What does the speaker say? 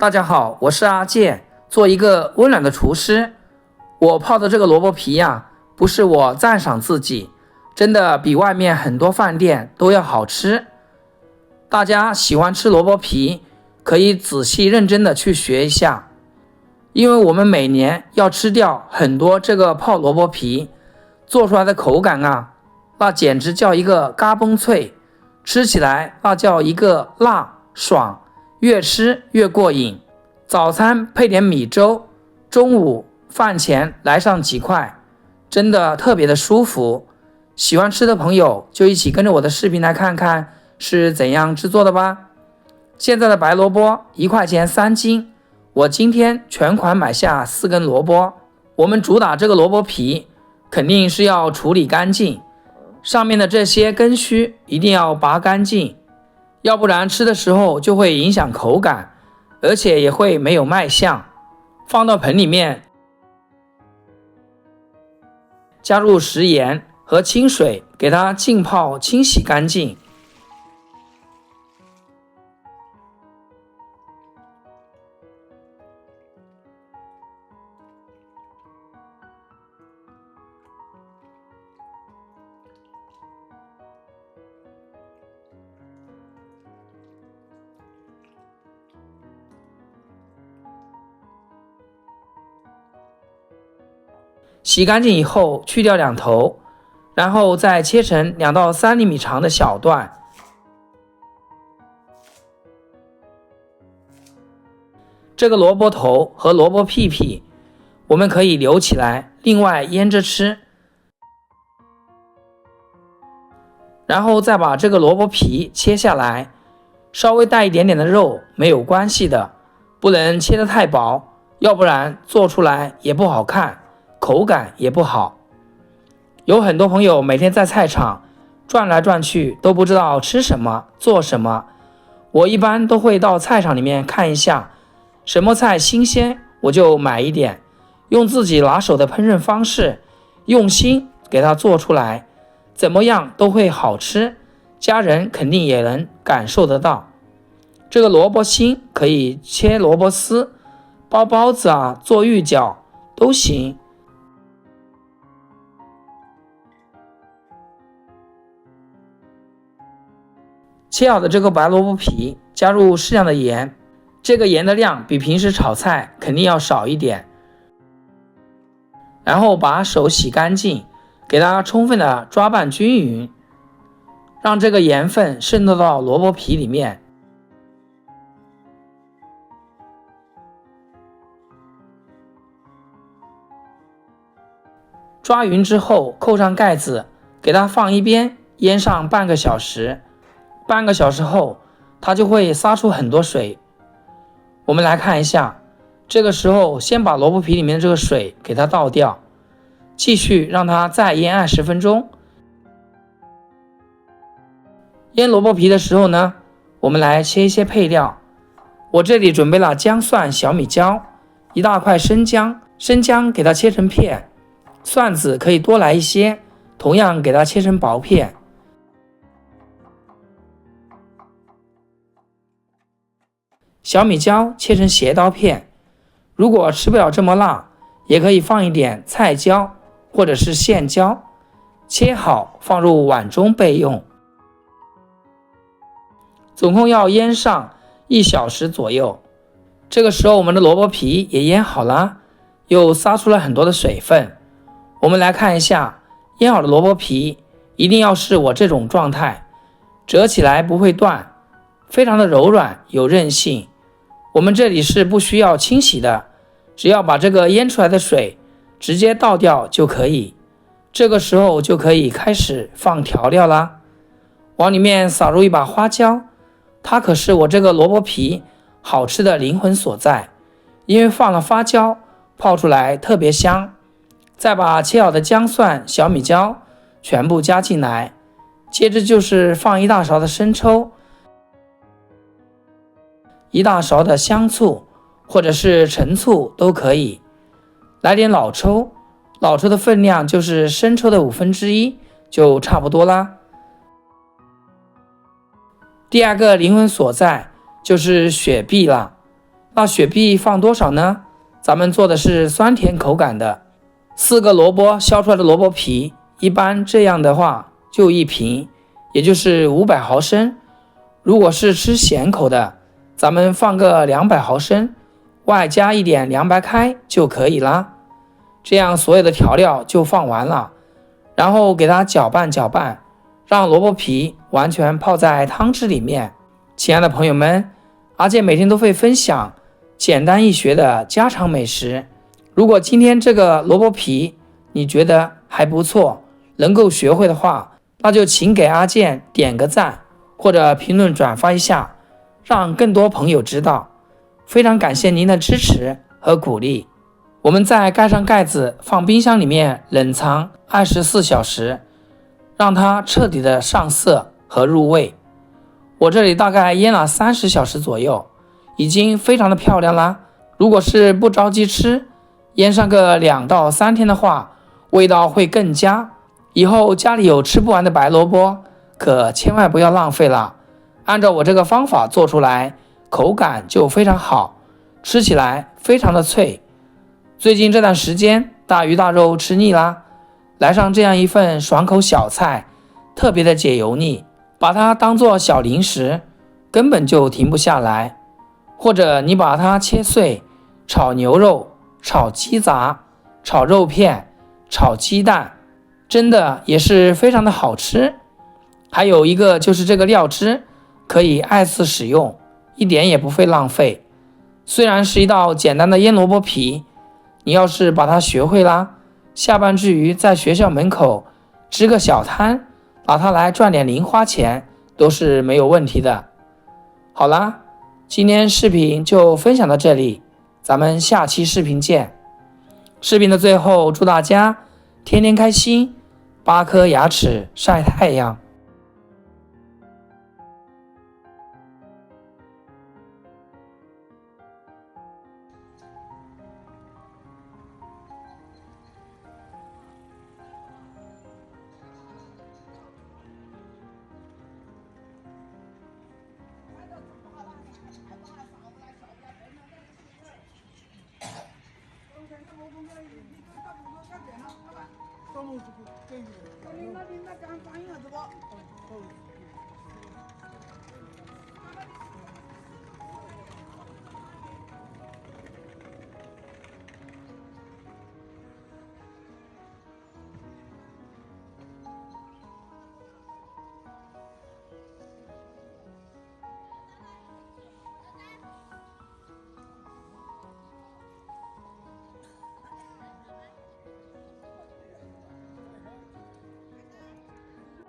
大家好，我是阿健，做一个温暖的厨师。我泡的这个萝卜皮呀，不是我赞赏自己，真的比外面很多饭店都要好吃。大家喜欢吃萝卜皮，可以仔细认真的去学一下，因为我们每年要吃掉很多这个泡萝卜皮，做出来的口感啊，那简直叫一个嘎嘣脆，吃起来那叫一个辣爽，越吃越过瘾。早餐配点米粥，中午饭前来上几块，真的特别的舒服。喜欢吃的朋友就一起跟着我的视频来看看是怎样制作的吧。现在的白萝卜1块钱3斤，我今天全款买下4根萝卜。我们主打这个萝卜皮肯定是要处理干净，上面的这些根须一定要拔干净，要不然吃的时候就会影响口感，而且也会没有卖相。放到盆里面，加入食盐和清水，给它浸泡清洗干净。洗干净以后去掉两头，然后再切成2到3厘米长的小段。这个萝卜头和萝卜屁屁我们可以留起来，另外腌着吃。然后再把这个萝卜皮切下来，稍微带一点点的肉没有关系的，不能切得太薄，要不然做出来也不好看，口感也不好。有很多朋友每天在菜场转来转去，都不知道吃什么做什么。我一般都会到菜场里面看一下，什么菜新鲜我就买一点，用自己拿手的烹饪方式，用心给它做出来，怎么样都会好吃，家人肯定也能感受得到。这个萝卜心可以切萝卜丝，包包子啊，做芋饺都行。切好的这个白萝卜皮加入适量的盐，这个盐的量比平时炒菜肯定要少一点。然后把手洗干净，给它充分的抓拌均匀，让这个盐分渗透到萝卜皮里面。抓匀之后扣上盖子，给它放一边，腌上半个小时。半个小时后它就会撒出很多水。我们来看一下，这个时候先把萝卜皮里面的这个水给它倒掉，继续让它再腌20分钟。腌萝卜皮的时候呢，我们来切一些配料。我这里准备了姜蒜、小米椒，1大块生姜，生姜给它切成片，蒜子可以多来一些，同样给它切成薄片。小米椒切成斜刀片，如果吃不了这么辣，也可以放一点菜椒或者是线椒，切好放入碗中备用。总共要腌上1小时左右。这个时候我们的萝卜皮也腌好了，又撒出了很多的水分。我们来看一下，腌好的萝卜皮一定要是我这种状态，折起来不会断，非常的柔软有韧性。我们这里是不需要清洗的，只要把这个腌出来的水直接倒掉就可以。这个时候就可以开始放调料啦。往里面撒入一把花椒，它可是我这个萝卜皮好吃的灵魂所在，因为放了花椒，泡出来特别香。再把切好的姜蒜、小米椒全部加进来，接着就是放1大勺的生抽，1大勺的香醋或者是陈醋都可以，来点老抽，老抽的分量就是生抽的1/5就差不多啦。第二个灵魂所在就是雪碧了，那雪碧放多少呢？咱们做的是酸甜口感的，4个萝卜削出来的萝卜皮，一般这样的话就1瓶，也就是500毫升。如果是吃咸口的，咱们放个200毫升，外加一点凉白开就可以啦。这样所有的调料就放完了，然后给它搅拌搅拌，让萝卜皮完全泡在汤汁里面。亲爱的朋友们，阿健每天都会分享简单易学的家常美食。如果今天这个萝卜皮你觉得还不错，能够学会的话，那就请给阿健点个赞，或者评论转发一下，让更多朋友知道。非常感谢您的支持和鼓励。我们再盖上盖子，放冰箱里面冷藏24小时，让它彻底的上色和入味。我这里大概腌了30小时左右，已经非常的漂亮啦。如果是不着急吃，腌上个2到3天的话，味道会更佳。以后家里有吃不完的白萝卜，可千万不要浪费了。按照我这个方法做出来，口感就非常好，吃起来非常的脆。最近这段时间大鱼大肉吃腻啦，来上这样一份爽口小菜，特别的解油腻，把它当做小零食，根本就停不下来。或者你把它切碎，炒牛肉、炒鸡杂、炒肉片、炒鸡蛋，真的也是非常的好吃。还有一个就是这个料汁可以2次使用，一点也不费浪费。虽然是一道简单的腌萝卜皮，你要是把它学会啦，下班之余在学校门口支个小摊，拿它来赚点零花钱都是没有问题的。好啦，今天视频就分享到这里，咱们下期视频见。视频的最后，祝大家天天开心，8颗牙齿晒太阳。到那时候给那边那干翻译了，是吧？